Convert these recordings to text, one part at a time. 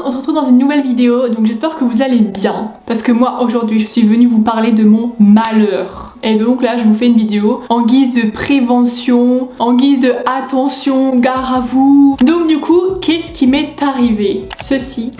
on se retrouve dans une nouvelle vidéo, donc j'espère que vous allez bien. Parce que moi aujourd'hui je suis venue vous parler de mon malheur. Et donc là je vous fais une vidéo en guise de prévention, en guise de attention, gare à vous. Donc du coup, qu'est-ce qui m'est arrivé? Ceci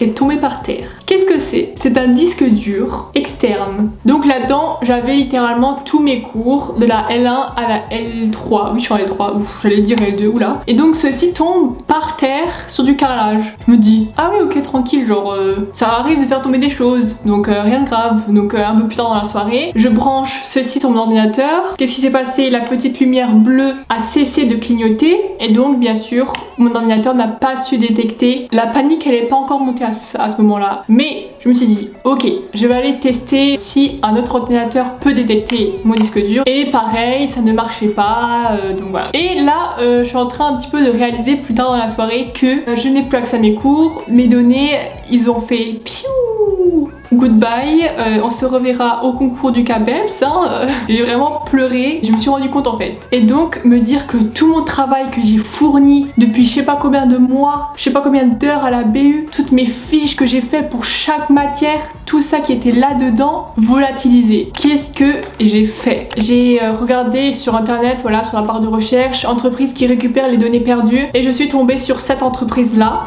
est tombé par terre. Qu'est-ce que c'est? C'est un disque dur externe. Donc là-dedans, j'avais littéralement tous mes cours de la L1 à la L3. Oui, je suis en L3. Ouf, j'allais dire L2, oula. Et donc ceci tombe par terre sur du carrelage. Je me dis, ah oui, ok, tranquille, genre ça arrive de faire tomber des choses. Donc rien de grave. Donc un peu plus tard dans la soirée, je branche ceci sur mon ordinateur. Qu'est-ce qui s'est passé? La petite lumière bleue a cessé de clignoter. Et donc, bien sûr, mon ordinateur n'a pas su détecter. La panique, elle n'est pas encore montée à ce moment-là. Mais je me suis dit, ok, je vais aller tester si un autre ordinateur peut détecter mon disque dur. Et pareil, ça ne marchait pas, donc voilà. Et là, je suis en train un petit peu de réaliser plus tard dans la soirée que je n'ai plus accès à mes cours. Mes données, ils ont fait piou. Goodbye, on se reverra au concours du CAPEPS, hein. J'ai vraiment pleuré, je me suis rendu compte en fait. Et donc me dire que tout mon travail que j'ai fourni depuis je sais pas combien de mois, je sais pas combien d'heures à la BU, toutes mes fiches que j'ai fait pour chaque matière, tout ça qui était là-dedans, volatilisé. Qu'est-ce que j'ai fait? J'ai regardé sur internet, voilà, sur la barre de recherche, entreprise qui récupère les données perdues, et je suis tombée sur cette entreprise-là.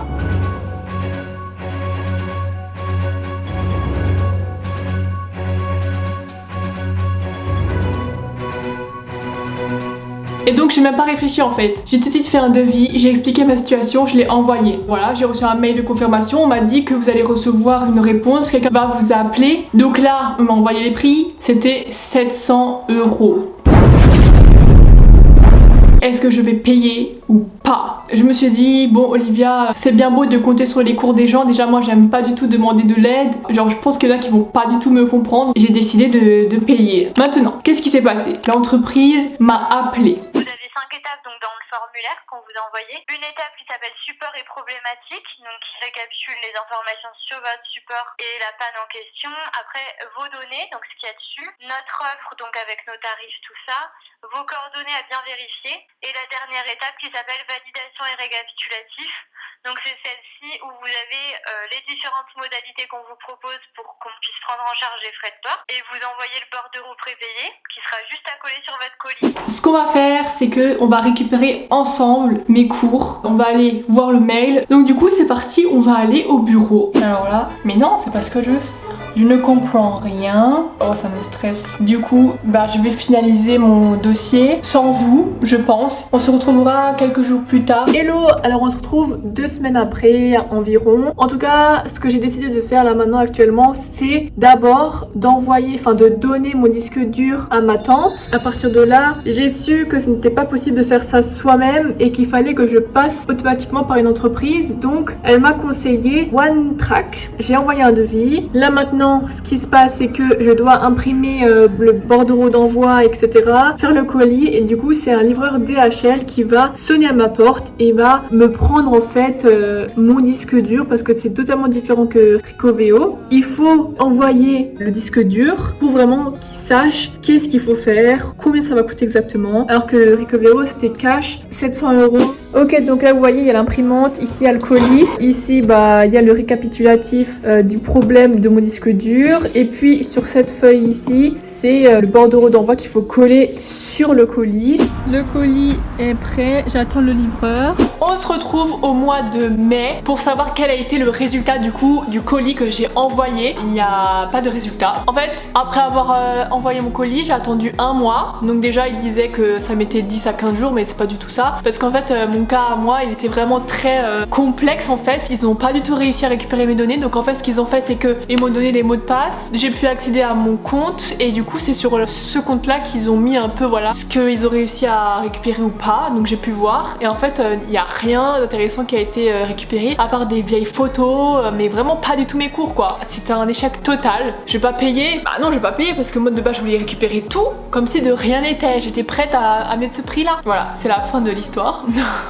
Et donc j'ai même pas réfléchi en fait. J'ai tout de suite fait un devis, j'ai expliqué ma situation, je l'ai envoyé. Voilà, j'ai reçu un mail de confirmation, on m'a dit que vous allez recevoir une réponse, quelqu'un va vous appeler. Donc là, on m'a envoyé les prix, c'était 700 €. Est-ce que je vais payer ou pas? Je me suis dit, bon Olivia, c'est bien beau de compter sur les cours des gens, déjà moi j'aime pas du tout demander de l'aide, genre je pense qu'il y en a qui vont pas du tout me comprendre. J'ai décidé de payer. Maintenant, qu'est-ce qui s'est passé? L'entreprise m'a appelé. Vous avez 5 étapes donc dans le formulaire qu'on vous a envoyé. Une étape qui s'appelle support et problématique, donc qui récapitule les informations sur votre support et la panne en question. Après vos données, donc ce qu'il y a dessus, notre offre donc avec nos tarifs, tout ça, vos coordonnées à bien vérifier, et la dernière étape qui s'appelle validation et récapitulatif. Donc c'est celle-ci où vous avez les différentes modalités qu'on vous propose pour qu'on puisse prendre en charge les frais de port, et vous envoyez le bordereau prépayé qui sera juste à coller sur votre colis. Ce qu'on va faire, c'est que on va récupérer ensemble mes cours. On va aller voir le mail. Donc du coup c'est parti, on va aller au bureau. Alors là, mais non, c'est pas ce que je veux faire. Je ne comprends rien. Oh, ça me stresse. Du coup, je vais finaliser mon dossier sans vous, je pense. On se retrouvera quelques jours plus tard. Hello! Alors, on se retrouve 2 semaines après environ. En tout cas, ce que j'ai décidé de faire là maintenant actuellement, c'est d'abord de donner mon disque dur à ma tante. À partir de là, j'ai su que ce n'était pas possible de faire ça soi-même et qu'il fallait que je passe automatiquement par une entreprise. Donc, elle m'a conseillé OneTrack. J'ai envoyé un devis. Là maintenant, ce qui se passe, c'est que je dois imprimer le bordereau d'envoi, etc. Faire le colis, et du coup, c'est un livreur DHL qui va sonner à ma porte et va me prendre en fait mon disque dur, parce que c'est totalement différent que Ricoveo. Il faut envoyer le disque dur pour vraiment qu'il sache qu'est-ce qu'il faut faire, combien ça va coûter exactement. Alors que Ricoveo, c'était cash, 700 €. Ok, donc là vous voyez, il y a l'imprimante, ici il y a le colis, ici il y a le récapitulatif du problème de mon disque dur, et puis sur cette feuille ici, c'est le bordereau d'envoi qu'il faut coller sur le colis. Le colis est prêt, j'attends le livreur. On se retrouve au mois de mai pour savoir quel a été le résultat du colis que j'ai envoyé. Il n'y a pas de résultat. En fait, après avoir envoyé mon colis, j'ai attendu 1 mois. Donc déjà, il disait que ça mettait 10 à 15 jours, mais c'est pas du tout ça. Parce qu'en fait, mon cas à moi, il était vraiment très complexe en fait. Ils n'ont pas du tout réussi à récupérer mes données. Donc en fait, ce qu'ils ont fait, c'est qu'ils m'ont donné les mots de passe. J'ai pu accéder à mon compte, et du coup, c'est sur ce compte-là qu'ils ont mis un peu, voilà, ce qu'ils ont réussi à récupérer ou pas. Donc j'ai pu voir. Et en fait, il n'y a rien d'intéressant qui a été récupéré, à part des vieilles photos, mais vraiment pas du tout mes cours quoi. C'était un échec total. Je vais pas payer. Bah non, je vais pas payer parce que moi de base je voulais récupérer tout comme si de rien n'était. J'étais prête à mettre ce prix là. Voilà, c'est la fin de l'histoire.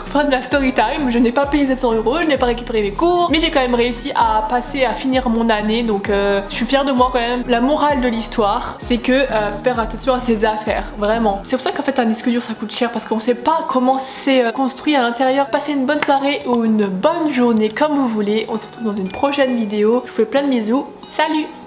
Fin de la story time. Je n'ai pas payé 700 €, je n'ai pas récupéré mes cours, mais j'ai quand même réussi à finir mon année. Donc je suis fière de moi quand même. La morale de l'histoire, c'est que faire attention à ses affaires, vraiment. C'est pour ça qu'en fait un disque dur ça coûte cher parce qu'on sait pas comment c'est construit à l'intérieur. Passez une bonne soirée ou une bonne journée comme vous voulez. On se retrouve dans une prochaine vidéo. Je vous fais plein de bisous. Salut!